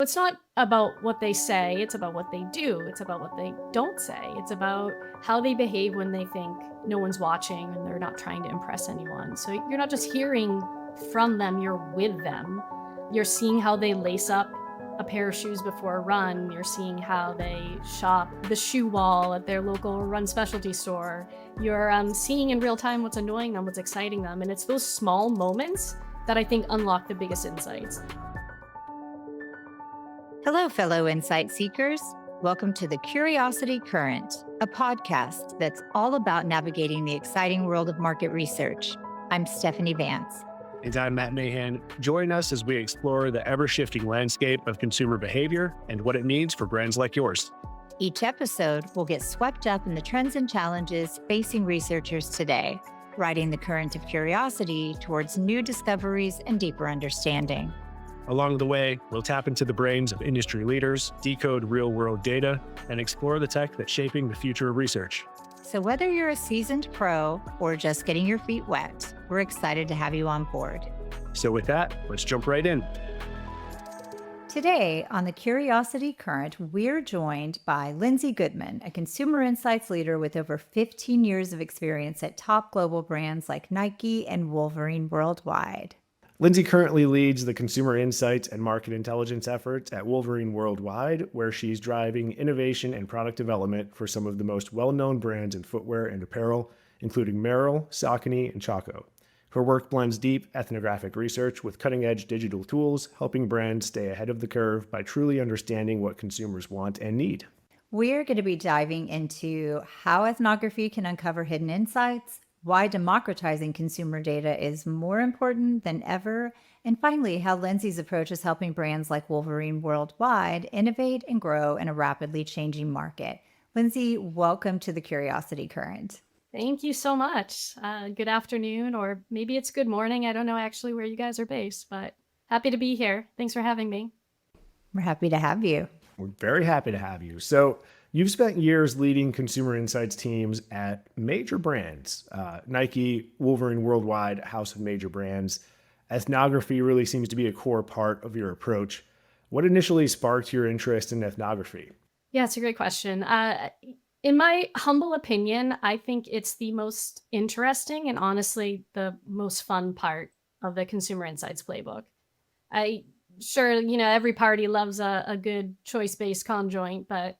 It's not about what they say, it's about what they do. It's about what they don't say. It's about how they behave when they think no one's watching and they're not trying to impress anyone. So you're not just hearing from them, you're with them. You're seeing how they lace up a pair of shoes before a run. You're seeing how they shop the shoe wall at their local run specialty store. You're seeing in real time what's annoying them, what's exciting them. And it's those small moments that I think unlock the biggest insights. Hello, fellow insight seekers. Welcome to the Curiosity Current, a podcast that's all about navigating the exciting world of market research. I'm Stephanie Vance. And I'm Matt Mahan. Join us as we explore the ever-shifting landscape of consumer behavior and what it means for brands like yours. Each episode will get swept up in the trends and challenges facing researchers today, riding the current of curiosity towards new discoveries and deeper understanding. Along the way, we'll tap into the brains of industry leaders, decode real-world data, and explore the tech that's shaping the future of research. So whether you're a seasoned pro or just getting your feet wet, we're excited to have you on board. So with that, let's jump right in. Today on the Curiosity Current, we're joined by Lindsey Goodman, a consumer insights leader with over 15 years of experience at top global brands like Nike and Wolverine worldwide. Lindsey currently leads the consumer insights and market intelligence efforts at Wolverine worldwide, where she's driving innovation and product development for some of the most well-known brands in footwear and apparel, including Merrell, Saucony, and Chaco. Her work blends deep ethnographic research with cutting-edge digital tools, helping brands stay ahead of the curve by truly understanding what consumers want and need. We're going to be diving into how ethnography can uncover hidden insights, why democratizing consumer data is more important than ever, and finally, how Lindsey's approach is helping brands like Wolverine worldwide innovate and grow in a rapidly changing market. Lindsey, welcome to the Curiosity Current. Thank you so much. Good afternoon, or maybe it's good morning. I don't know actually where you guys are based, but happy to be here. Thanks for having me. We're happy to have you. We're very happy to have you. So you've spent years leading consumer insights teams at major brands, Nike, Wolverine worldwide, house of major brands. Ethnography really seems to be a core part of your approach. What initially sparked your interest in ethnography? Yeah, it's a great question. In my humble opinion, I think it's the most interesting and honestly the most fun part of the consumer insights playbook. Every party loves a good choice-based conjoint, but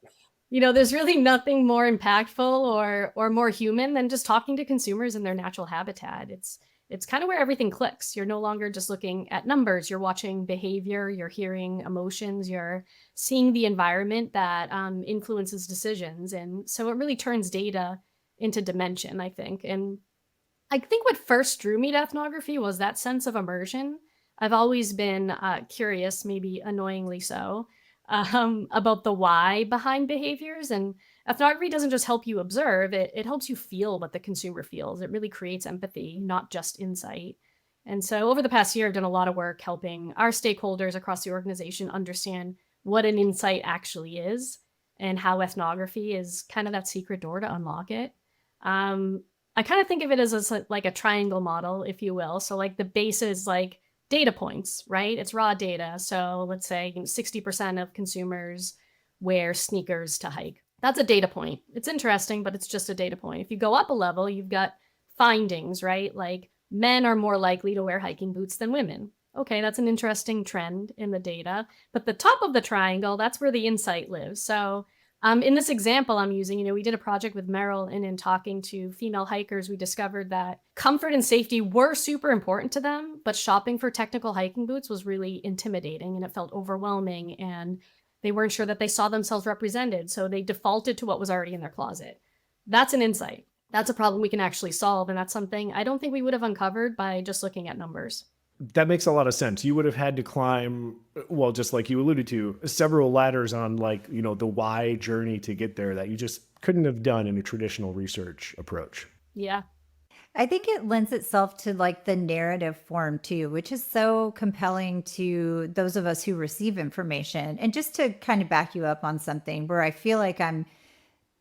there's really nothing more impactful or more human than just talking to consumers in their natural habitat. It's kind of where everything clicks. You're no longer just looking at numbers. You're watching behavior. You're hearing emotions. You're seeing the environment that influences decisions. And so it really turns data into dimension, I think. And I think what first drew me to ethnography was that sense of immersion. I've always been curious, maybe annoyingly so, about the why behind behaviors. And ethnography doesn't just help you observe, it helps you feel what the consumer feels. It really creates empathy, not just insight. And so over the past year, I've done a lot of work helping our stakeholders across the organization understand what an insight actually is and how ethnography is kind of that secret door to unlock it. I kind of think of it as like a triangle model, if you will. So like the base is like data points, right? It's raw data. So let's say 60% of consumers wear sneakers to hike. That's a data point. It's interesting, but it's just a data point. If you go up a level, you've got findings, right? Like men are more likely to wear hiking boots than women. Okay, that's an interesting trend in the data. But the top of the triangle, that's where the insight lives. So in this example I'm using, we did a project with Merrell, and in talking to female hikers, we discovered that comfort and safety were super important to them, but shopping for technical hiking boots was really intimidating and it felt overwhelming, and they weren't sure that they saw themselves represented. So they defaulted to what was already in their closet. That's an insight. That's a problem we can actually solve. And that's something I don't think we would have uncovered by just looking at numbers. That makes a lot of sense. You would have had to climb, well, just like you alluded to, several ladders on the why journey to get there that you just couldn't have done in a traditional research approach. Yeah. I think it lends itself to like the narrative form too, which is so compelling to those of us who receive information. And just to kind of back you up on something where I feel like I'm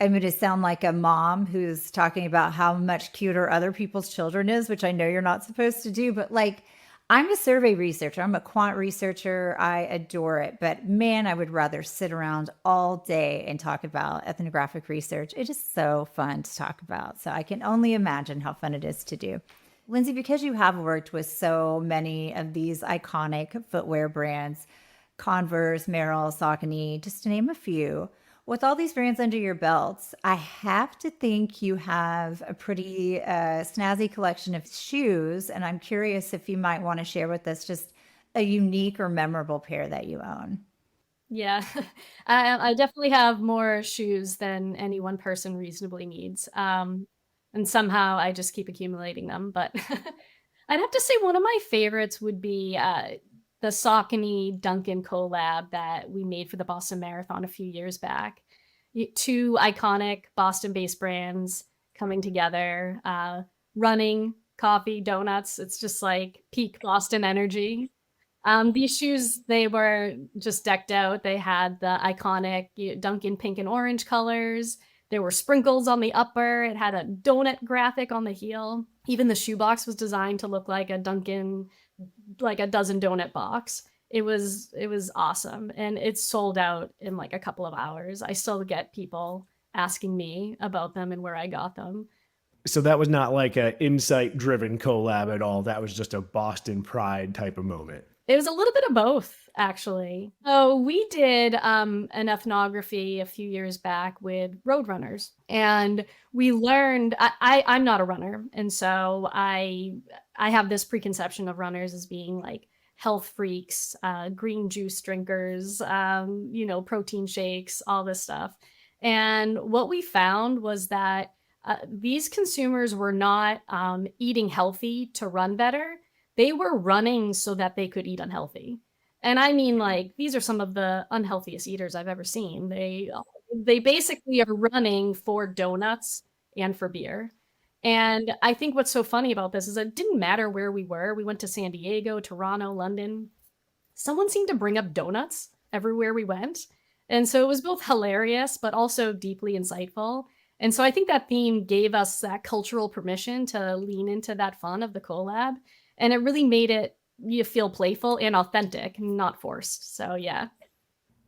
going to sound like a mom who's talking about how much cuter other people's children is, which I know you're not supposed to do, but like I'm a survey researcher. I'm a quant researcher. I adore it. But man, I would rather sit around all day and talk about ethnographic research. It is so fun to talk about. So I can only imagine how fun it is to do. Lindsey, because you have worked with so many of these iconic footwear brands, Converse, Merrell, Saucony, just to name a few, with all these brands under your belts, I have to think you have a pretty snazzy collection of shoes. And I'm curious if you might want to share with us just a unique or memorable pair that you own. Yeah, I definitely have more shoes than any one person reasonably needs. And somehow I just keep accumulating them. But I'd have to say one of my favorites would be the Saucony Dunkin collab that we made for the Boston Marathon a few years back. Two iconic Boston-based brands coming together, running, coffee, donuts. It's just like peak Boston energy. These shoes, they were just decked out. They had the iconic Dunkin' pink and orange colors. There were sprinkles on the upper. It had a donut graphic on the heel. Even the shoebox was designed to look like a Dunkin', like a dozen donut box. It was awesome, and it sold out in like a couple of hours. I still get people asking me about them and where I got them. So that was not like a insight driven collab at all. That was just a Boston pride type of moment. It was a little bit of both, actually. So we did an ethnography a few years back with roadrunners, and we learned. I'm not a runner, and so I have this preconception of runners as being like health freaks, green juice drinkers, protein shakes, all this stuff. And what we found was that these consumers were not eating healthy to run better. They were running so that they could eat unhealthy. And I mean, like, these are some of the unhealthiest eaters I've ever seen. They basically are running for donuts and for beer. And I think what's so funny about this is it didn't matter where we were. We went to San Diego, Toronto, London. Someone seemed to bring up donuts everywhere we went. And so it was both hilarious, but also deeply insightful. And so I think that theme gave us that cultural permission to lean into that fun of the collab. And it really made it you feel playful and authentic, not forced. So yeah.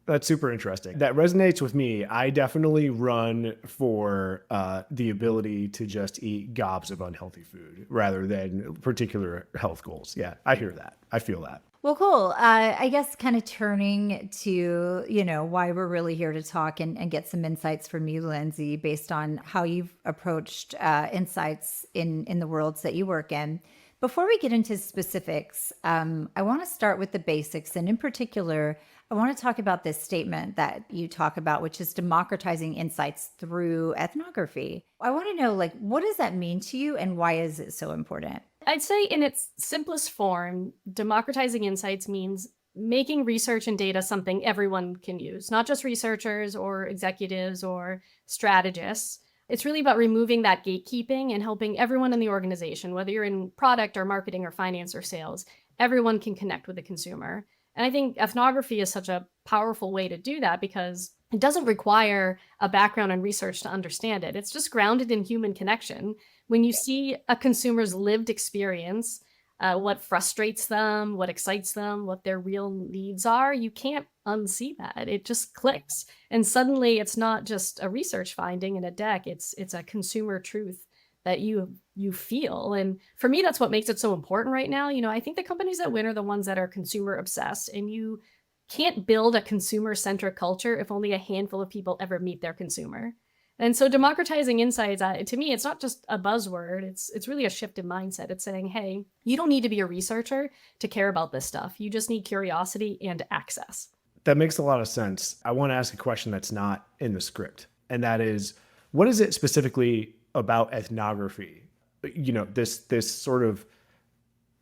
That's super interesting. That resonates with me. I definitely run for the ability to just eat gobs of unhealthy food rather than particular health goals. Yeah, I hear that. I feel that. Well, cool. I guess kind of turning to, why we're really here to talk and get some insights from you, Lindsey, based on how you've approached insights in the worlds that you work in. Before we get into specifics, I want to start with the basics. And in particular, I want to talk about this statement that you talk about, which is democratizing insights through ethnography. I want to know, what does that mean to you and why is it so important? I'd say in its simplest form, democratizing insights means making research and data something everyone can use, not just researchers or executives or strategists. It's really about removing that gatekeeping and helping everyone in the organization, whether you're in product or marketing or finance or sales, everyone can connect with the consumer. And I think ethnography is such a powerful way to do that because it doesn't require a background in research to understand it. It's just grounded in human connection. When you see a consumer's lived experience, what frustrates them, what excites them, what their real needs are, you can't unsee that. It just clicks. And suddenly it's not just a research finding in a deck, it's a consumer truth that you feel. And for me, that's what makes it so important right now. I think the companies that win are the ones that are consumer obsessed, and you can't build a consumer centric culture if only a handful of people ever meet their consumer. And so democratizing insights, to me, it's not just a buzzword. It's really a shift in mindset. It's saying, hey, you don't need to be a researcher to care about this stuff. You just need curiosity and access. That makes a lot of sense. I want to ask a question that's not in the script, and that is, what is it specifically about ethnography? This sort of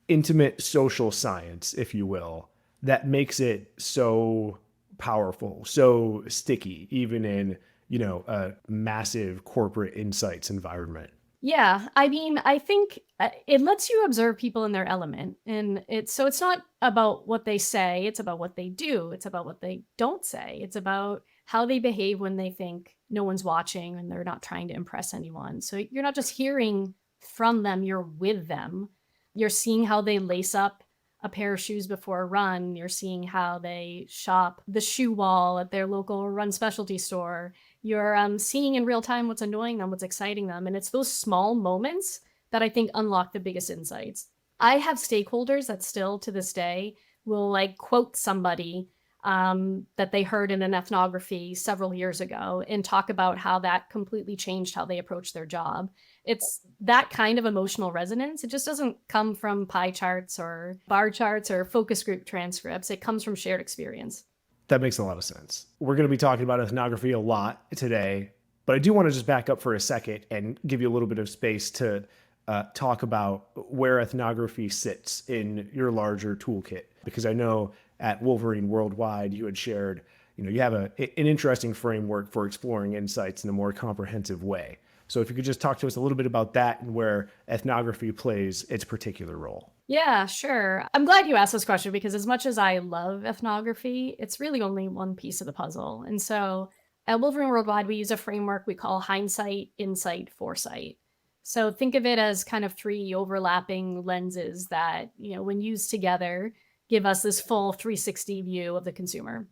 intimate social science, if you will, that makes it so powerful, so sticky, even in a massive corporate insights environment. Yeah, I mean, I think it lets you observe people in their element. And it's not about what they say, it's about what they do. It's about what they don't say. It's about how they behave when they think no one's watching and they're not trying to impress anyone. So you're not just hearing from them, you're with them. You're seeing how they lace up a pair of shoes before a run. You're seeing how they shop the shoe wall at their local run specialty store. You're seeing in real time what's annoying them, what's exciting them. And it's those small moments that I think unlock the biggest insights. I have stakeholders that still to this day will like quote somebody that they heard in an ethnography several years ago and talk about how that completely changed how they approach their job. It's that kind of emotional resonance. It just doesn't come from pie charts or bar charts or focus group transcripts. It comes from shared experience. That makes a lot of sense. We're going to be talking about ethnography a lot today, but I do want to just back up for a second and give you a little bit of space to talk about where ethnography sits in your larger toolkit. Because I know at Wolverine Worldwide, you had shared, you have an interesting framework for exploring insights in a more comprehensive way. So if you could just talk to us a little bit about that and where ethnography plays its particular role. Yeah, sure. I'm glad you asked this question because as much as I love ethnography, it's really only one piece of the puzzle. And so at Wolverine Worldwide, we use a framework we call Hindsight, Insight, Foresight. So think of it as kind of three overlapping lenses that, when used together, give us this full 360 view of the consumer.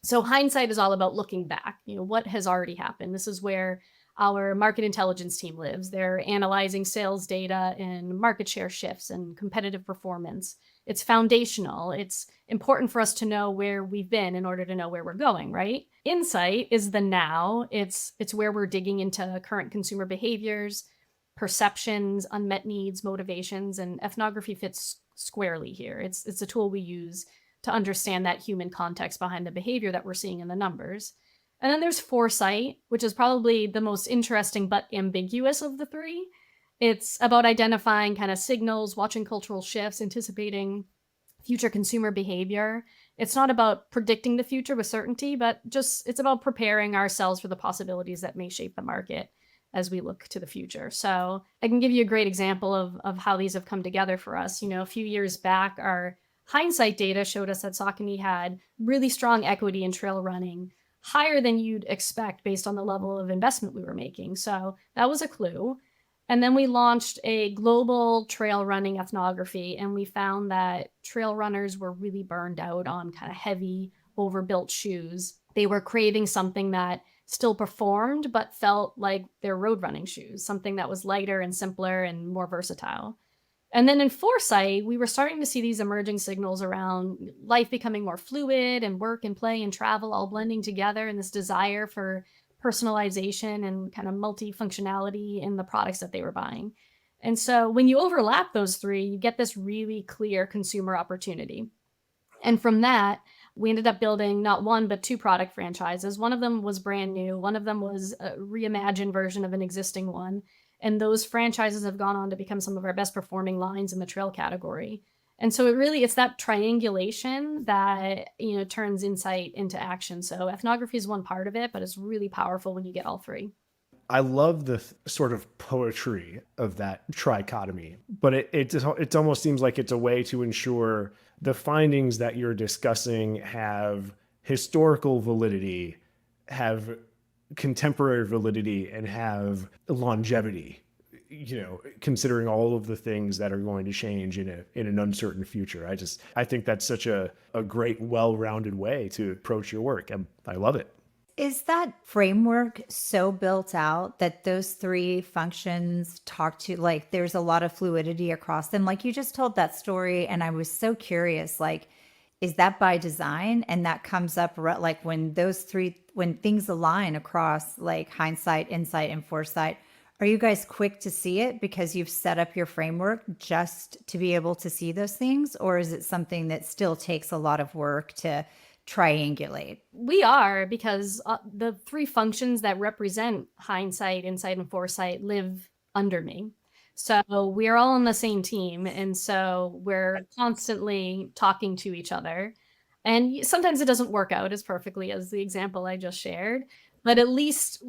So hindsight is all about looking back, what has already happened. This is where our market intelligence team lives. They're analyzing sales data and market share shifts and competitive performance. It's foundational. It's important for us to know where we've been in order to know where we're going, right? Insight is the now. It's where we're digging into current consumer behaviors, perceptions, unmet needs, motivations, and ethnography fits squarely here. It's a tool we use to understand that human context behind the behavior that we're seeing in the numbers. And then there's foresight, which is probably the most interesting but ambiguous of the three. It's about identifying kind of signals, watching cultural shifts, anticipating future consumer behavior. It's not about predicting the future with certainty, but it's about preparing ourselves for the possibilities that may shape the market as we look to the future. So I can give you a great example of how these have come together for us. A few years back, our hindsight data showed us that Saucony had really strong equity in trail running, higher than you'd expect based on the level of investment we were making. So that was a clue. And then we launched a global trail running ethnography, and we found that trail runners were really burned out on kind of heavy, overbuilt shoes. They were craving something that still performed, but felt like their road running shoes, something that was lighter and simpler and more versatile. And then in foresight, we were starting to see these emerging signals around life becoming more fluid and work and play and travel all blending together, and this desire for personalization and kind of multifunctionality in the products that they were buying. And so when you overlap those three, you get this really clear consumer opportunity. And from that, we ended up building not one, but two product franchises. One of them was brand new. One of them was a reimagined version of an existing one. And those franchises have gone on to become some of our best performing lines in the trail category. And so it's that triangulation that, turns insight into action. So ethnography is one part of it, but it's really powerful when you get all three. I love the sort of poetry of that trichotomy, but it almost seems like it's a way to ensure the findings that you're discussing have historical validity, have contemporary validity, and have longevity, considering all of the things that are going to change in an uncertain future. I think that's such a great, well-rounded way to approach your work. And I love it. Is that framework so built out that those three functions talk to, like, there's a lot of fluidity across them? Like, you just told that story, and I was so curious, like, is that by design? And that comes up like when things align across like hindsight, insight, and foresight, are you guys quick to see it because you've set up your framework just to be able to see those things? Or is it something that still takes a lot of work to triangulate? We are, because the three functions that represent hindsight, insight, and foresight live under me. So we're all on the same team. And so we're constantly talking to each other. And sometimes it doesn't work out as perfectly as the example I just shared, but at least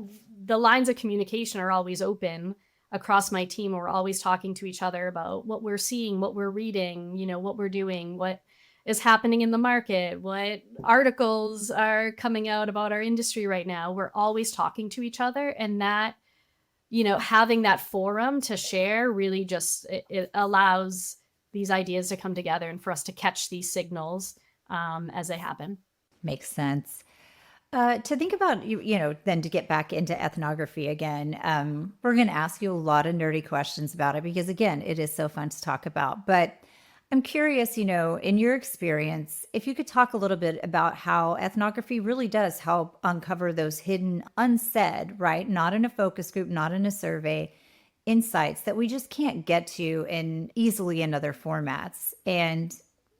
the lines of communication are always open across my team. We're always talking to each other about what we're seeing, what we're reading, what we're doing, what is happening in the market, what articles are coming out about our industry right now. We're always talking to each other, and that, having that forum to share really just, it allows these ideas to come together and for us to catch these signals as they happen. Makes sense. To think about, then to get back into ethnography again, we're going to ask you a lot of nerdy questions about it because, again, it is so fun to talk about. But I'm curious, in your experience, if you could talk a little bit about how ethnography really does help uncover those hidden, unsaid, right? Not in a focus group, not in a survey, insights that we just can't get to easily in other formats. And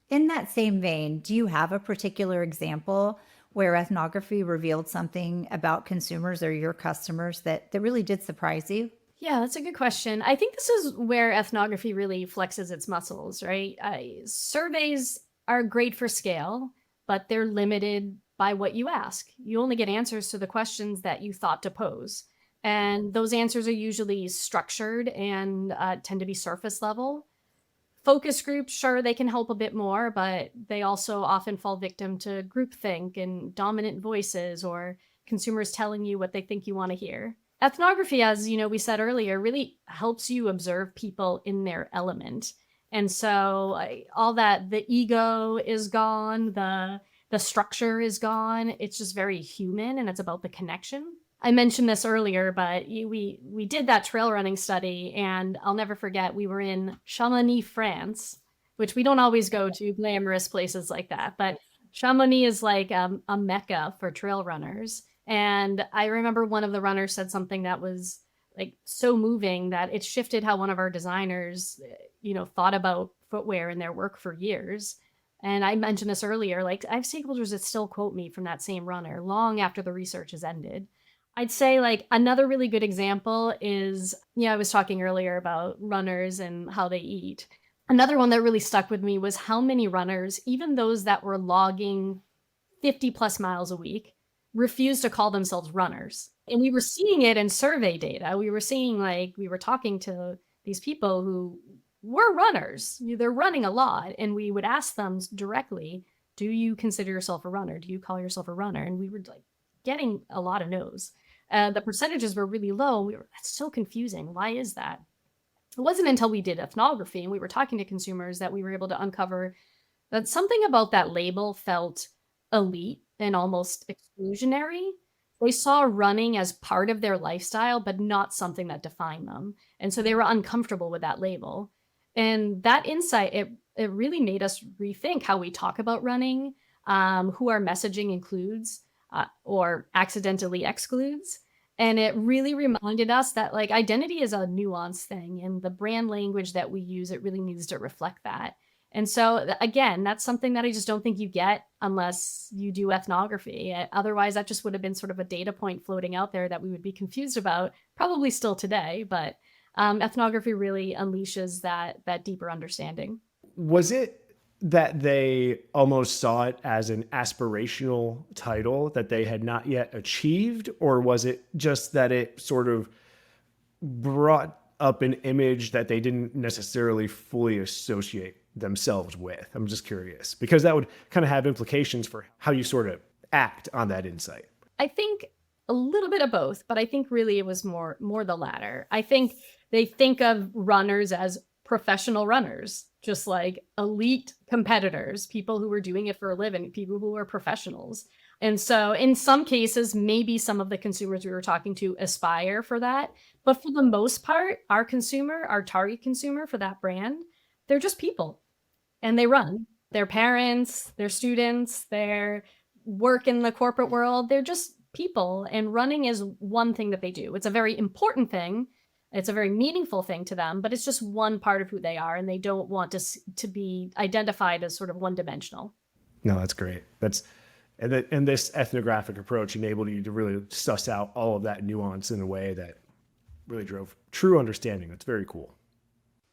in that same vein, do you have a particular example where ethnography revealed something about consumers or your customers that really did surprise you? Yeah, that's a good question. I think this is where ethnography really flexes its muscles, right? Surveys are great for scale, but they're limited by what you ask. You only get answers to the questions that you thought to pose. And those answers are usually structured and tend to be surface level. Focus groups, sure, they can help a bit more, but they also often fall victim to groupthink and dominant voices or consumers telling you what they think you want to hear. Ethnography, as we said earlier, really helps you observe people in their element. And so all that, the ego is gone, the structure is gone. It's just very human and it's about the connection. I mentioned this earlier, but we did that trail running study, and I'll never forget, we were in Chamonix, France, which we don't always go to glamorous places like that, but Chamonix is like a mecca for trail runners. And I remember one of the runners said something that was like so moving that it shifted how one of our designers, thought about footwear in their work for years. And I mentioned this earlier, like I have stakeholders that still quote me from that same runner long after the research has ended. I'd say like another really good example is, I was talking earlier about runners and how they eat. Another one that really stuck with me was how many runners, even those that were logging 50 plus miles a week, refused to call themselves runners. And we were seeing it in survey data. We were seeing we were talking to these people who were runners. They're running a lot. And we would ask them directly, do you consider yourself a runner? Do you call yourself a runner? And we were getting a lot of no's. The percentages were really low. That's so confusing. Why is that? It wasn't until we did ethnography and we were talking to consumers that we were able to uncover that something about that label felt elite and almost exclusionary. They saw running as part of their lifestyle, but not something that defined them. And so they were uncomfortable with that label. And that insight, it really made us rethink how we talk about running, who our messaging includes, or accidentally excludes. And it really reminded us that identity is a nuanced thing, and the brand language that we use, it really needs to reflect that. And so again, that's something that I just don't think you get unless you do ethnography. Otherwise, that just would have been sort of a data point floating out there that we would be confused about, probably still today. But ethnography really unleashes that deeper understanding. Was it that they almost saw it as an aspirational title that they had not yet achieved? Or was it just that it sort of brought up an image that they didn't necessarily fully associate themselves with? I'm just curious, because that would kind of have implications for how you sort of act on that insight. I think a little bit of both, but I think really it was more the latter. I think they think of runners as professional runners, just like elite competitors, people who were doing it for a living, people who were professionals. And so in some cases, maybe some of the consumers we were talking to aspire for that. But for the most part, our target consumer for that brand, they're just people and they run. Their parents, their students, their work in the corporate world, they're just people. And running is one thing that they do. It's a very important thing. It's a very meaningful thing to them, but it's just one part of who they are, and they don't want to be identified as sort of one-dimensional. No, that's great. And this ethnographic approach enabled you to really suss out all of that nuance in a way that really drove true understanding. That's very cool.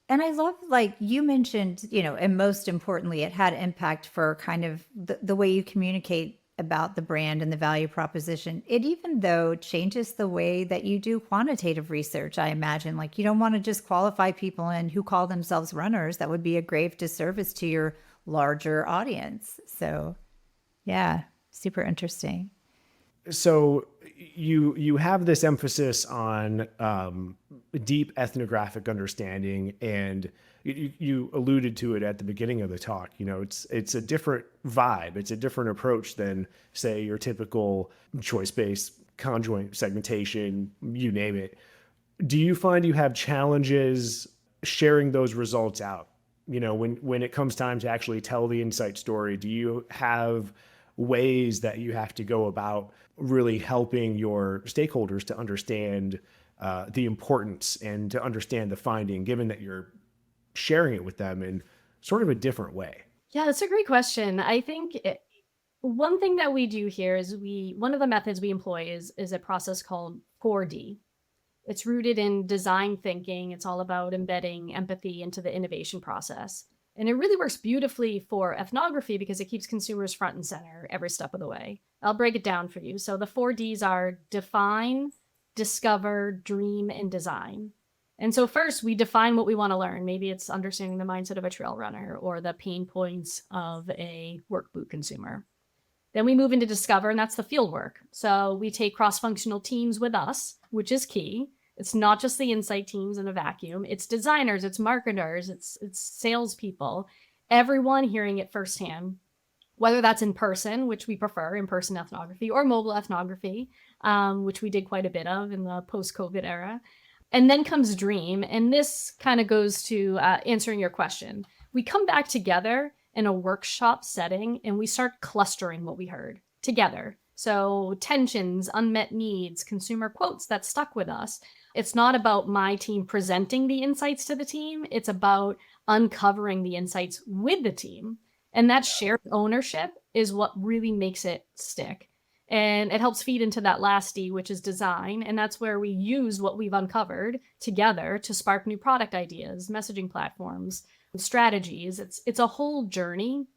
And I love, like you mentioned, and most importantly, it had impact for kind of the way you communicate about the brand and the value proposition. It even though changes the way that you do quantitative research, I imagine. Like you don't want to just qualify people in who call themselves runners. That would be a grave disservice to your larger audience. So yeah, super interesting. So you have this emphasis on deep ethnographic understanding, and you alluded to it at the beginning of the talk. It's a different vibe. It's a different approach than, say, your typical choice-based conjoint segmentation, you name it. Do you find you have challenges sharing those results out? When it comes time to actually tell the insight story, do you have ways that you have to go about really helping your stakeholders to understand the importance and to understand the finding, given that you're sharing it with them in sort of a different way? Yeah, that's a great question. I think one thing that we do here is one of the methods we employ is a process called 4D. It's rooted in design thinking. It's all about embedding empathy into the innovation process. And it really works beautifully for ethnography because it keeps consumers front and center every step of the way. I'll break it down for you. So the 4Ds are define, discover, dream, and design. And so first, we define what we want to learn. Maybe it's understanding the mindset of a trail runner or the pain points of a work boot consumer. Then we move into discover, and that's the field work. So we take cross-functional teams with us, which is key. It's not just the insight teams in a vacuum. It's designers, it's marketers, it's salespeople, everyone hearing it firsthand, whether that's in person, which we prefer, in-person ethnography, or mobile ethnography, which we did quite a bit of in the post-COVID era. And then comes dream, and this kind of goes to answering your question. We come back together in a workshop setting, and we start clustering what we heard together. So tensions, unmet needs, consumer quotes that stuck with us. It's not about my team presenting the insights to the team. It's about uncovering the insights with the team. And that shared ownership is what really makes it stick. And it helps feed into that last D, which is design. And that's where we use what we've uncovered together to spark new product ideas, messaging platforms, strategies. It's a whole journey.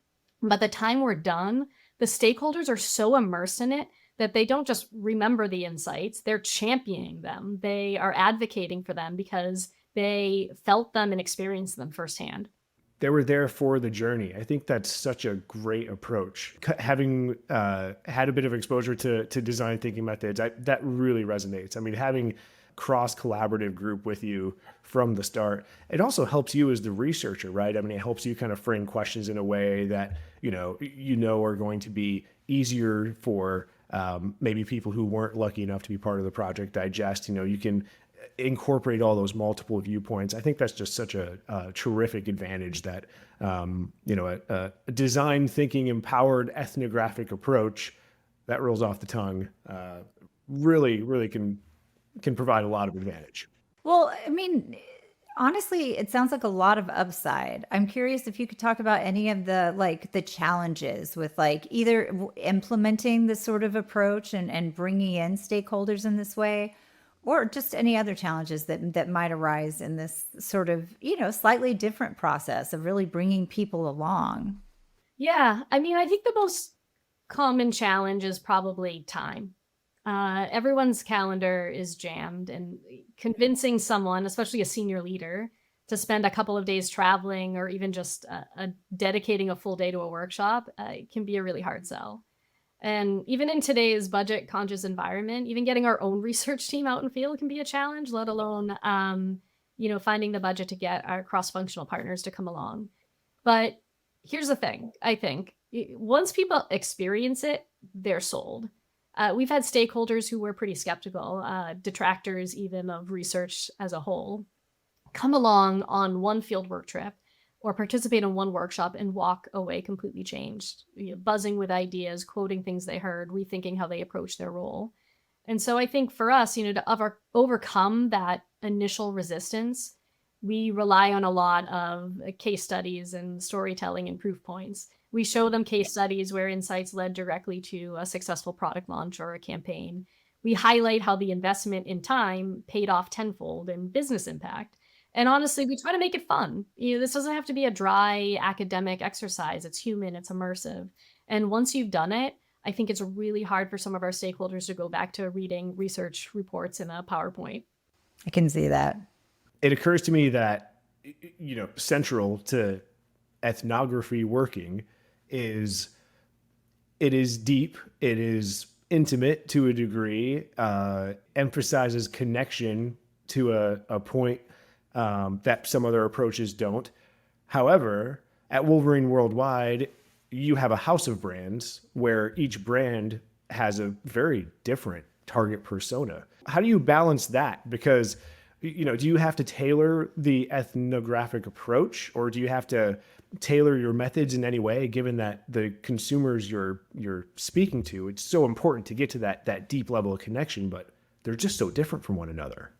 By the time we're done, the stakeholders are so immersed in it that they don't just remember the insights, they're championing them. They are advocating for them because they felt them and experienced them firsthand. They were there for the journey. I think that's such a great approach. Having had a bit of exposure to design thinking methods, that really resonates. I mean, having cross-collaborative group with you from the start, it also helps you as the researcher, right? I mean, it helps you kind of frame questions in a way that, are going to be easier for maybe people who weren't lucky enough to be part of the project digest. You can incorporate all those multiple viewpoints. I think that's just such a terrific advantage that, a design thinking empowered ethnographic approach that rolls off the tongue really can provide a lot of advantage. Well, I mean, honestly, it sounds like a lot of upside. I'm curious if you could talk about any of the challenges with either implementing this sort of approach and bringing in stakeholders in this way, or just any other challenges that might arise in this sort of, slightly different process of really bringing people along. Yeah, I mean, I think the most common challenge is probably time. Everyone's calendar is jammed, and convincing someone, especially a senior leader, to spend a couple of days traveling or even just dedicating a full day to a workshop can be a really hard sell. And even in today's budget conscious environment, even getting our own research team out in field can be a challenge, let alone, finding the budget to get our cross-functional partners to come along. But here's the thing, I think, once people experience it, they're sold. We've had stakeholders who were pretty skeptical, detractors even of research as a whole, come along on one fieldwork trip or participate in one workshop and walk away completely changed, buzzing with ideas, quoting things they heard, rethinking how they approach their role. And so I think for us, to overcome that initial resistance, we rely on a lot of case studies and storytelling and proof points. We show them case studies where insights led directly to a successful product launch or a campaign. We highlight how the investment in time paid off tenfold in business impact. And honestly, we try to make it fun. This doesn't have to be a dry academic exercise. It's human, it's immersive. And once you've done it, I think it's really hard for some of our stakeholders to go back to reading research reports in a PowerPoint. I can see that. It occurs to me that, central to ethnography working is it is deep, it is intimate to a degree, emphasizes connection to a point that some other approaches don't. However, at Wolverine Worldwide, you have a house of brands where each brand has a very different target persona. How do you balance that? Because, do you have to tailor the ethnographic approach, or do you have to tailor your methods in any way, given that the consumers you're speaking to, it's so important to get to that deep level of connection, but they're just so different from one another?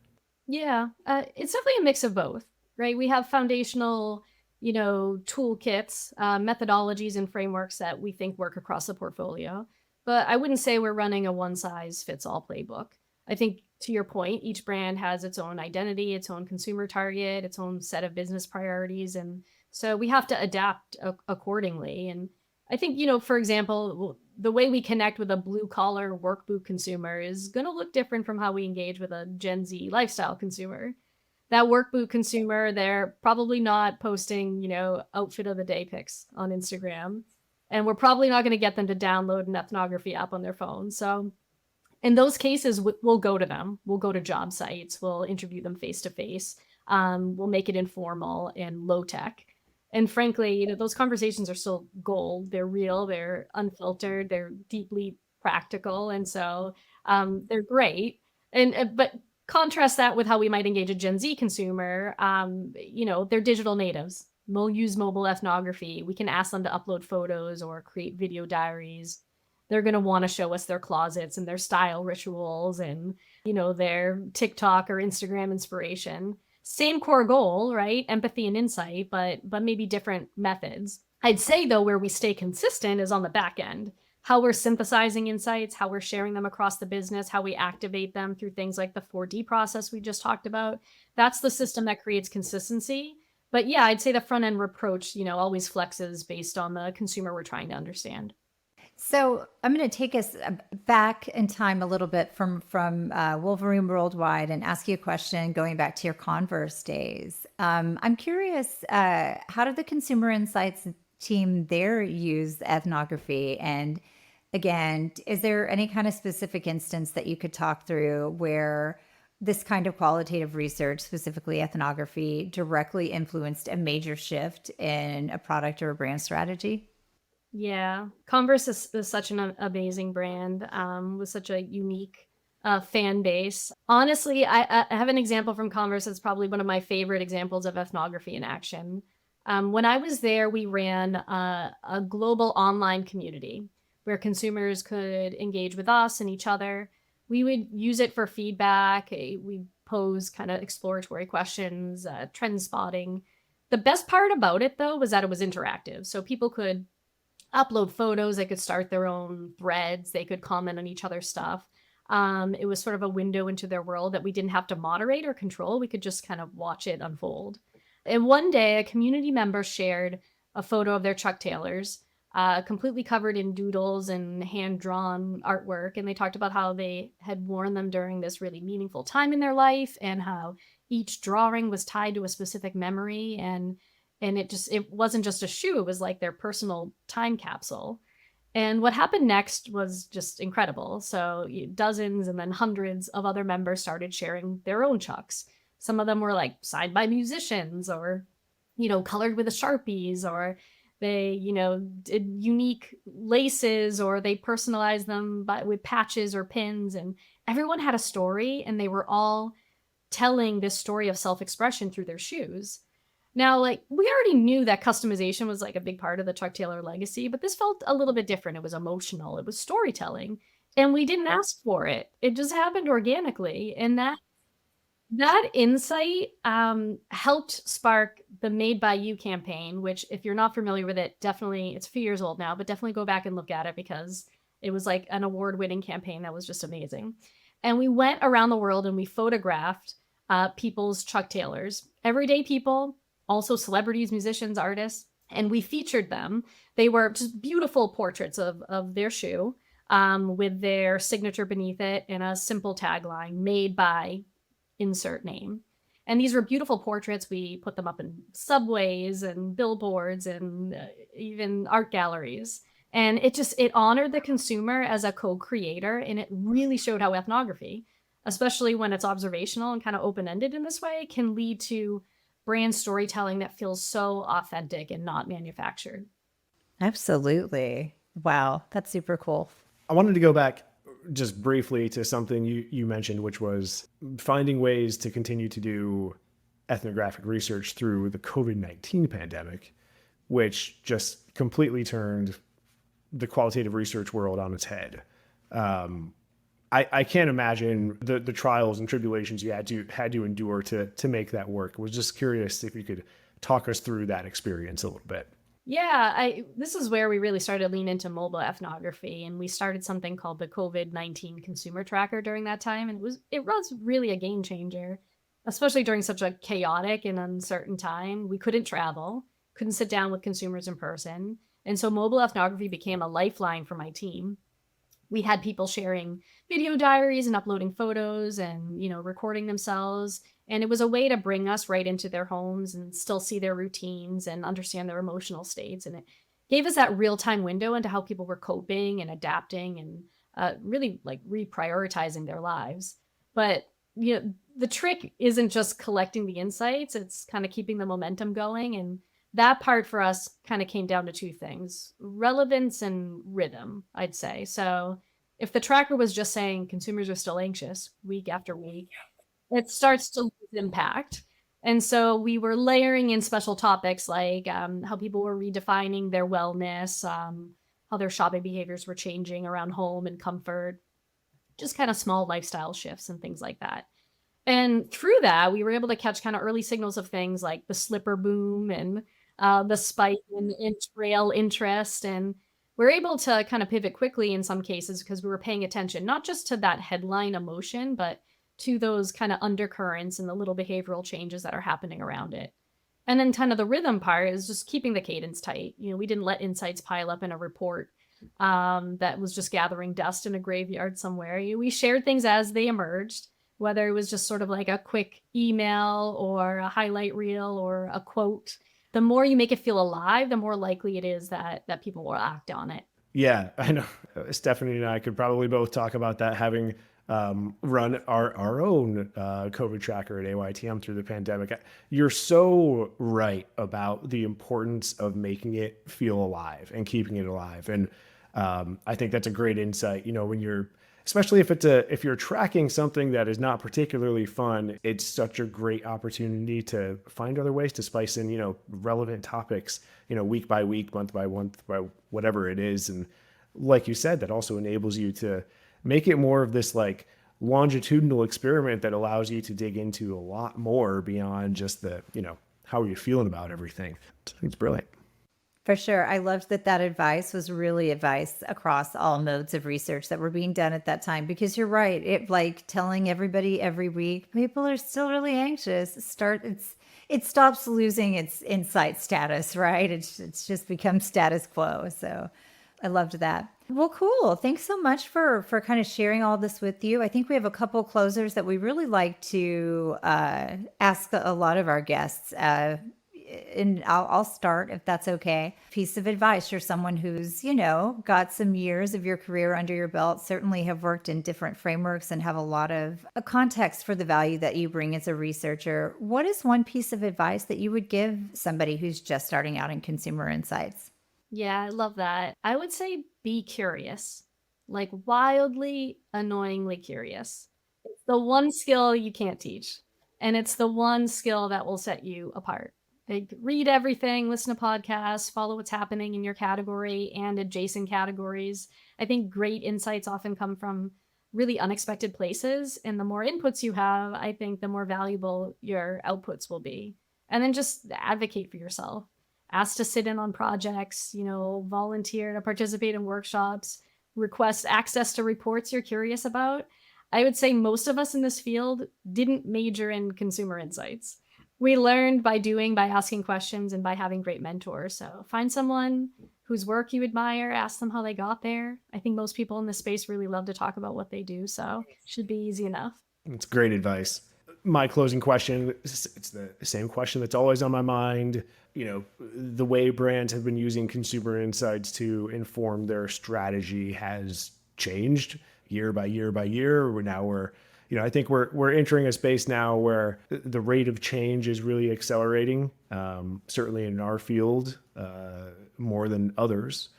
Yeah, it's definitely a mix of both, right? We have foundational, toolkits, methodologies and frameworks that we think work across the portfolio. But I wouldn't say we're running a one size fits all playbook. I think to your point, each brand has its own identity, its own consumer target, its own set of business priorities. And so we have to adapt accordingly. And I think, for example, the way we connect with a blue collar work boot consumer is going to look different from how we engage with a Gen Z lifestyle consumer. That work boot consumer, they're probably not posting, outfit of the day pics on Instagram. And we're probably not going to get them to download an ethnography app on their phone. So in those cases, we'll go to them. We'll go to job sites. We'll interview them face to face. We'll make it informal and low tech. And frankly, those conversations are still gold. They're real. They're unfiltered. They're deeply practical. And so they're great. But contrast that with how we might engage a Gen Z consumer. They're digital natives. We'll use mobile ethnography. We can ask them to upload photos or create video diaries. They're going to want to show us their closets and their style rituals and, their TikTok or Instagram inspiration. Same core goal, right? Empathy and insight, but maybe different methods. I'd say, though, where we stay consistent is on the back end. How we're synthesizing insights, how we're sharing them across the business, how we activate them through things like the 4D process we just talked about. That's the system that creates consistency. But yeah, I'd say the front end approach, always flexes based on the consumer we're trying to understand. So I'm going to take us back in time a little bit from Wolverine Worldwide and ask you a question going back to your Converse days. I'm curious, how did the consumer insights team there use ethnography? And again, is there any kind of specific instance that you could talk through where this kind of qualitative research, specifically ethnography, directly influenced a major shift in a product or a brand strategy? Yeah, Converse is such an amazing brand with such a unique fan base. Honestly, I have an example from Converse that's probably one of my favorite examples of ethnography in action. When I was there, we ran a global online community where consumers could engage with us and each other. We would use it for feedback. We'd pose kind of exploratory questions, trend spotting. The best part about it, though, was that it was interactive. So people could upload photos, they could start their own threads, they could comment on each other's stuff. It was sort of a window into their world that we didn't have to moderate or control. We could just kind of watch it unfold. And one day, a community member shared a photo of their Chuck Taylors, completely covered in doodles and hand-drawn artwork. And they talked about how they had worn them during this really meaningful time in their life and how each drawing was tied to a specific memory. And it wasn't just a shoe, it was like their personal time capsule. And what happened next was just incredible. So dozens and then hundreds of other members started sharing their own Chucks. Some of them were like signed by musicians or, colored with the Sharpies, or they, did unique laces, or they personalized them with patches or pins. And everyone had a story, and they were all telling this story of self-expression through their shoes. Now, we already knew that customization was a big part of the Chuck Taylor legacy, but this felt a little bit different. It was emotional. It was storytelling, and we didn't ask for it. It just happened organically. And that insight helped spark the Made by You campaign, which, if you're not familiar with it, definitely, it's a few years old now, but definitely go back and look at it because it was like an award-winning campaign that was just amazing. And we went around the world and we photographed people's Chuck Taylors, everyday people, also celebrities, musicians, artists, and we featured them. They were just beautiful portraits of their shoe with their signature beneath it and a simple tagline, made by insert name. And these were beautiful portraits. We put them up in subways and billboards and even art galleries. And it honored the consumer as a co-creator, and it really showed how ethnography, especially when it's observational and kind of open-ended in this way, can lead to brand storytelling that feels so authentic and not manufactured. Absolutely. Wow, that's super cool. I wanted to go back just briefly to something you mentioned, which was finding ways to continue to do ethnographic research through the COVID-19 pandemic, which just completely turned the qualitative research world on its head. I can't imagine the trials and tribulations you had to endure to make that work. I was just curious if you could talk us through that experience a little bit. Yeah, this is where we really started to lean into mobile ethnography, and we started something called the COVID-19 Consumer Tracker during that time, and it was really a game changer, especially during such a chaotic and uncertain time. We couldn't travel, couldn't sit down with consumers in person, and so mobile ethnography became a lifeline for my team. We had people sharing video diaries and uploading photos and, recording themselves. And it was a way to bring us right into their homes and still see their routines and understand their emotional states. And it gave us that real time window into how people were coping and adapting and really like reprioritizing their lives. But, the trick isn't just collecting the insights, it's kind of keeping the momentum going. And that part for us kind of came down to two things: relevance and rhythm, I'd say. So if the tracker was just saying consumers are still anxious week after week, it starts to lose impact. And so we were layering in special topics like how people were redefining their wellness, how their shopping behaviors were changing around home and comfort, just kind of small lifestyle shifts and things like that. And through that, we were able to catch kind of early signals of things like the slipper boom and the spike in trail interest. And we're able to kind of pivot quickly in some cases because we were paying attention, not just to that headline emotion, but to those kind of undercurrents and the little behavioral changes that are happening around it. And then kind of the rhythm part is just keeping the cadence tight. We didn't let insights pile up in a report that was just gathering dust in a graveyard somewhere. We shared things as they emerged, whether it was just sort of like a quick email or a highlight reel or a quote. The more you make it feel alive, the more likely it is that people will act on it. Yeah, I know. Stephanie and I could probably both talk about that, having run our own COVID tracker at AYTM through the pandemic. You're so right about the importance of making it feel alive and keeping it alive. And I think that's a great insight. When you're, especially if you're tracking something that is not particularly fun, it's such a great opportunity to find other ways to spice in, relevant topics, week by week, month by month, by whatever it is. And like you said, that also enables you to make it more of this like longitudinal experiment that allows you to dig into a lot more beyond just the, how are you feeling about everything. I think it's brilliant. For sure. I loved that advice was really advice across all modes of research that were being done at that time, because you're right. It like telling everybody every week, people are still really anxious. It stops losing its insight status, right? It's just become status quo. So I loved that. Well, cool. Thanks so much for kind of sharing all this with you. I think we have a couple closers that we really like to ask a lot of our guests. And I'll start if that's okay. Piece of advice for someone who's, got some years of your career under your belt, certainly have worked in different frameworks and have a lot of a context for the value that you bring as a researcher. What is one piece of advice that you would give somebody who's just starting out in consumer insights? Yeah, I love that. I would say be curious, like wildly, annoyingly curious. It's the one skill you can't teach, and it's the one skill that will set you apart. Like, read everything, listen to podcasts, follow what's happening in your category and adjacent categories. I think great insights often come from really unexpected places. And the more inputs you have, I think the more valuable your outputs will be. And then just advocate for yourself. Ask to sit in on projects, volunteer to participate in workshops, request access to reports you're curious about. I would say most of us in this field didn't major in consumer insights. We learned by doing, by asking questions, and by having great mentors. So find someone whose work you admire, ask them how they got there. I think most people in this space really love to talk about what they do, so it should be easy enough. It's great advice. My closing question, it's the same question that's always on my mind. The way brands have been using consumer insights to inform their strategy has changed year by year by year. We're I think we're entering a space now where the rate of change is really accelerating, certainly in our field, more than others.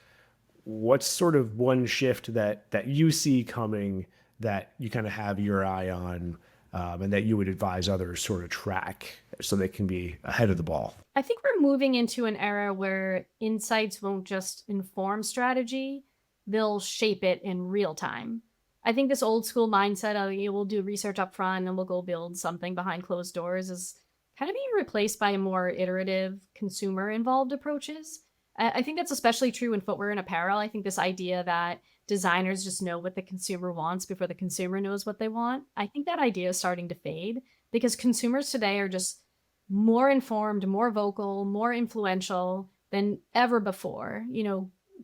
What's sort of one shift that you see coming that you kind of have your eye on, and that you would advise others sort of track so they can be ahead of the ball? I think we're moving into an era where insights won't just inform strategy, they'll shape it in real time. I think this old school mindset of we'll do research up front and we'll go build something behind closed doors is kind of being replaced by more iterative, consumer involved approaches. I think that's especially true in footwear and apparel. I think this idea that designers just know what the consumer wants before the consumer knows what they want, I think that idea is starting to fade because consumers today are just more informed, more vocal, more influential than ever before.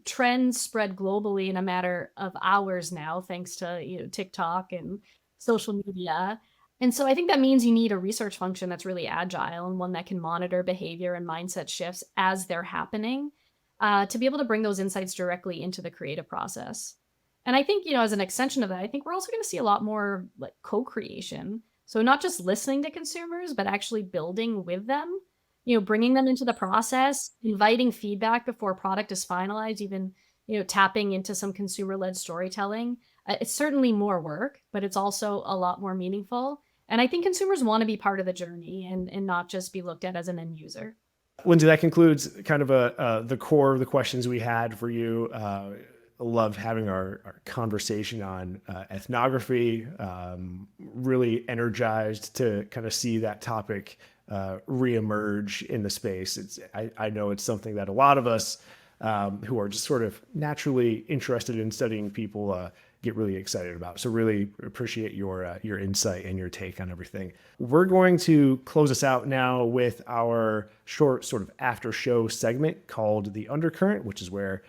Trends spread globally in a matter of hours now, thanks to TikTok and social media. And so I think that means you need a research function that's really agile and one that can monitor behavior and mindset shifts as they're happening, to be able to bring those insights directly into the creative process. And I think, as an extension of that, I think we're also going to see a lot more like co-creation. So not just listening to consumers, but actually building with them, bringing them into the process, inviting feedback before a product is finalized, even, tapping into some consumer-led storytelling. It's certainly more work, but it's also a lot more meaningful. And I think consumers want to be part of the journey and not just be looked at as an end user. Lindsey, that concludes kind of the core of the questions we had for you. Loved having our conversation on ethnography. Really energized to kind of see that topic reemerge in the space. I know it's something that a lot of us who are just sort of naturally interested in studying people get really excited about. So really appreciate your insight and your take on everything. We're going to close us out now with our short sort of after show segment called the Undercurrent, which is where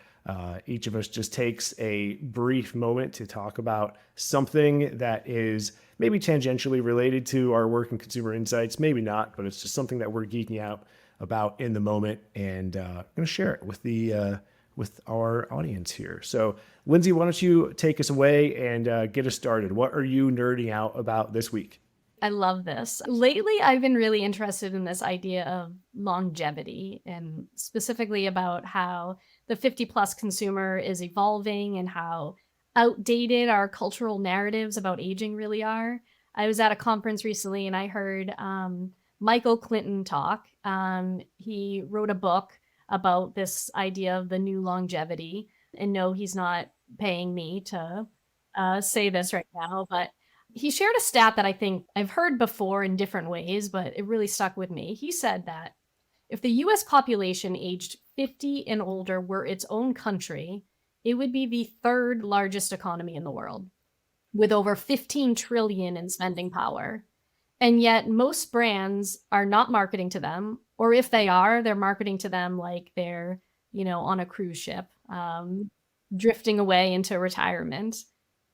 each of us just takes a brief moment to talk about something that is maybe tangentially related to our work in consumer insights, maybe not, but it's just something that we're geeking out about in the moment, and I'm going to share it with our audience here. So, Lindsey, why don't you take us away and get us started? What are you nerding out about this week? I love this. Lately, I've been really interested in this idea of longevity and specifically about how the 50 plus consumer is evolving and how outdated our cultural narratives about aging really are. I was at a conference recently and I heard Michael Clinton talk. He wrote a book about this idea of the new longevity. And no, he's not paying me to say this right now, but he shared a stat that I think I've heard before in different ways, but it really stuck with me. He said that if the US population aged 50 and older were its own country, it would be the third largest economy in the world, with over 15 trillion in spending power. And yet most brands are not marketing to them, or if they are, they're marketing to them like they're, on a cruise ship, drifting away into retirement.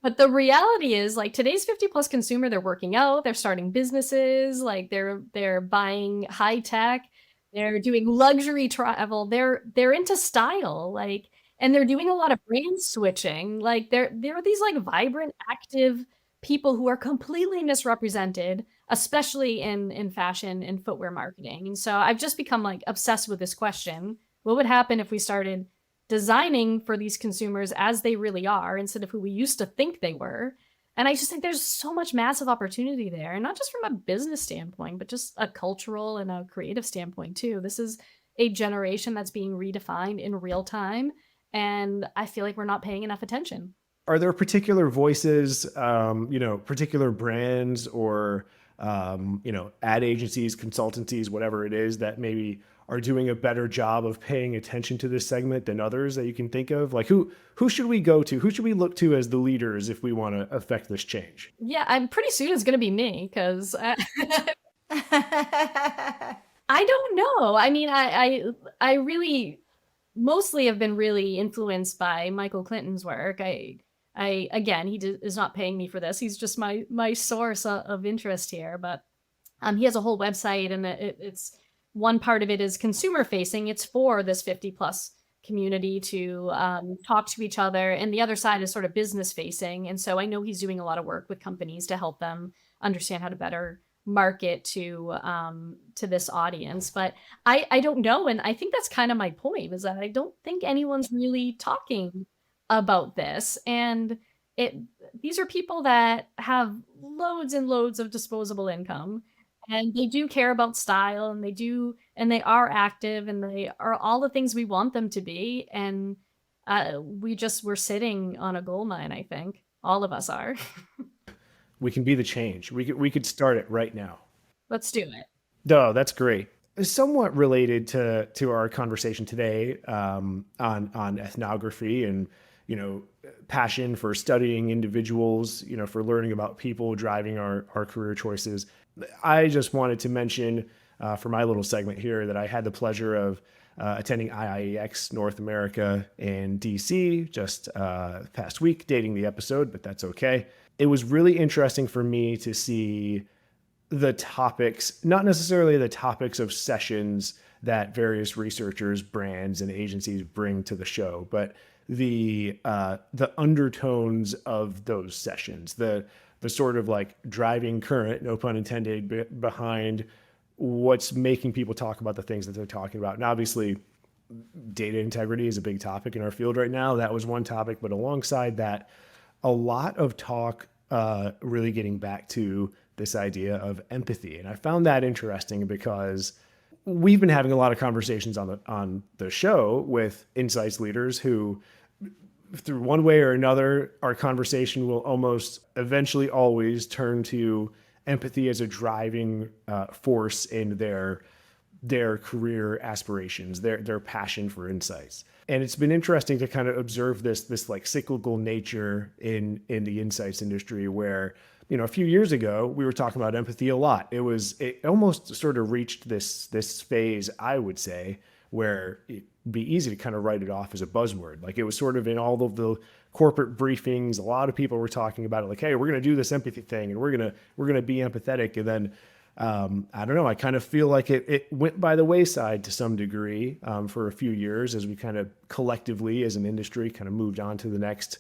But the reality is, like, today's 50 plus consumer, they're working out, they're starting businesses, like they're buying high tech, they're doing luxury travel, they're into style, like, and they're doing a lot of brand switching. Like there are these like vibrant, active people who are completely misrepresented, especially in fashion and footwear marketing. And so I've just become like obsessed with this question. What would happen if we started designing for these consumers as they really are instead of who we used to think they were? And I just think there's so much massive opportunity there, and not just from a business standpoint, but just a cultural and a creative standpoint too. This is a generation that's being redefined in real time, and I feel like we're not paying enough attention. Are there particular voices, particular brands or, ad agencies, consultancies, whatever it is, that maybe are doing a better job of paying attention to this segment than others that you can think of? Like who should we go to? Who should we look to as the leaders if we want to affect this change? Yeah, I'm pretty soon it's going to be me because I don't know. I mean, I really mostly have been really influenced by Michael Clinton's work. Again, is not paying me for this. He's just my source of interest here. But he has a whole website, and it's one part of it is consumer facing. It's for this 50 plus community to talk to each other. And the other side is sort of business facing. And so I know he's doing a lot of work with companies to help them understand how to better market to this audience. But I don't know. And I think that's kind of my point, is that I don't think anyone's really talking about this. And it these are people that have loads and loads of disposable income, and they do care about style, and they are active, and they are all the things we want them to be. And we're sitting on a gold mine, I think. All of us are. We can be the change. We could start it right now. Let's do it. No, that's great. Somewhat related to our conversation today, on ethnography and, passion for studying individuals, for learning about people driving our career choices. I just wanted to mention, for my little segment here, that I had the pleasure of attending IIEX North America in DC just past week, dating the episode, but that's okay. It was really interesting for me to see the topics, not necessarily the topics of sessions that various researchers, brands, and agencies bring to the show, but the undertones of those sessions, the sort of like driving current, no pun intended, behind what's making people talk about the things that they're talking about. And obviously, data integrity is a big topic in our field right now. That was one topic, but alongside that, a lot of talk really getting back to this idea of empathy. And I found that interesting because we've been having a lot of conversations on the show with insights leaders who, through one way or another, our conversation will almost eventually always turn to empathy as a driving force in their career aspirations, their passion for insights. And it's been interesting to kind of observe this like cyclical nature in the insights industry, where, a few years ago we were talking about empathy a lot. It almost sort of reached this phase, I would say, where it'd be easy to kind of write it off as a buzzword. Like, it was sort of in all of the corporate briefings, a lot of people were talking about it, like, hey, we're going to do this empathy thing, and we're going to be empathetic. And then I don't know, I kind of feel like it went by the wayside to some degree for a few years, as we kind of collectively as an industry kind of moved on to the next,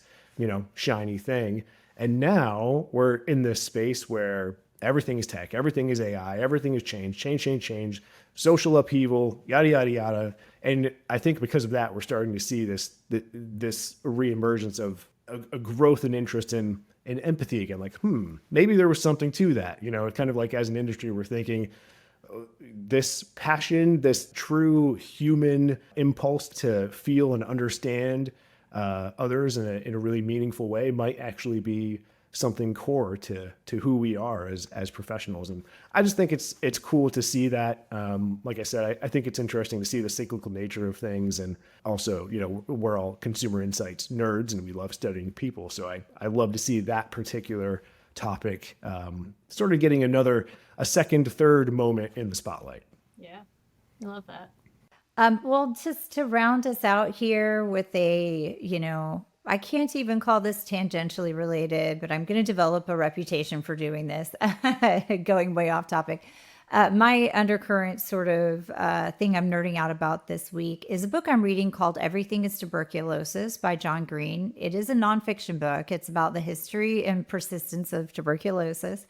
shiny thing. And now we're in this space where everything is tech, everything is AI, everything is change, social upheaval, yada, yada, yada. And I think because of that, we're starting to see this reemergence of a growth and interest in empathy again. Like, maybe there was something to that. Kind of like, as an industry, we're thinking this passion, this true human impulse to feel and understand others in a really meaningful way might actually be something core to who we are as professionals. And I just think it's cool to see that. Like I said, I think it's interesting to see the cyclical nature of things. And also, we're all consumer insights nerds and we love studying people. So I love to see that particular topic sort of getting a second, third moment in the spotlight. Yeah, I love that. Well, just to round us out here with I can't even call this tangentially related, but I'm going to develop a reputation for doing this, going way off topic. My undercurrent sort of thing I'm nerding out about this week is a book I'm reading called Everything is Tuberculosis by John Green. It is a nonfiction book. It's about the history and persistence of tuberculosis.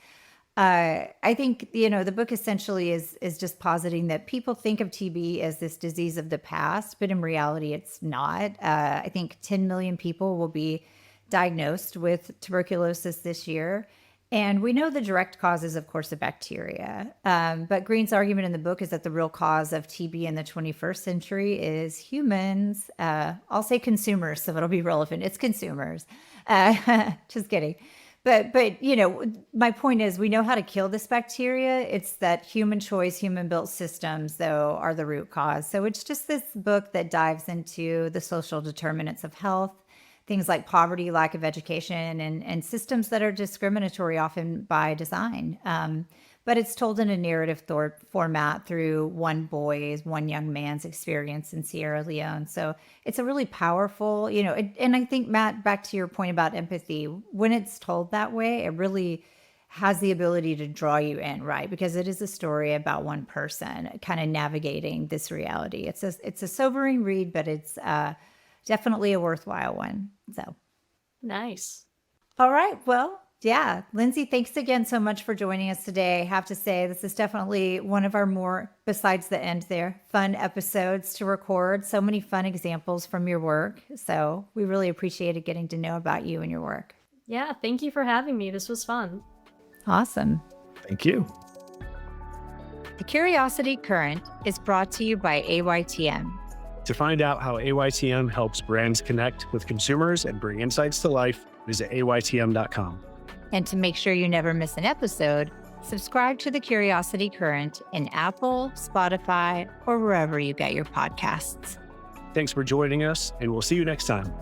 I think, the book essentially is just positing that people think of TB as this disease of the past, but in reality, it's not. I think 10 million people will be diagnosed with tuberculosis this year. And we know the direct cause is, of course, a bacteria. But Green's argument in the book is that the real cause of TB in the 21st century is humans. I'll say consumers, so it'll be relevant. It's consumers. Just kidding. But my point is, we know how to kill this bacteria. It's that human choice, human built systems, though, are the root cause. So it's just this book that dives into the social determinants of health, things like poverty, lack of education, and systems that are discriminatory, often by design. But it's told in a narrative format through one young man's experience in Sierra Leone. So it's a really powerful, and I think, Matt, back to your point about empathy, when it's told that way, it really has the ability to draw you in, right? Because it is a story about one person kind of navigating this reality. It's a sobering read, but it's definitely a worthwhile one. So Nice. all right. Well, yeah. Lindsey, thanks again so much for joining us today. I have to say, this is definitely one of our more, besides the end there, fun episodes to record. So many fun examples from your work. So we really appreciated getting to know about you and your work. Yeah, thank you for having me. This was fun. Awesome. Thank you. The Curiosity Current is brought to you by AYTM. To find out how AYTM helps brands connect with consumers and bring insights to life, visit AYTM.com. And to make sure you never miss an episode, subscribe to the Curiosity Current in Apple, Spotify, or wherever you get your podcasts. Thanks for joining us, and we'll see you next time.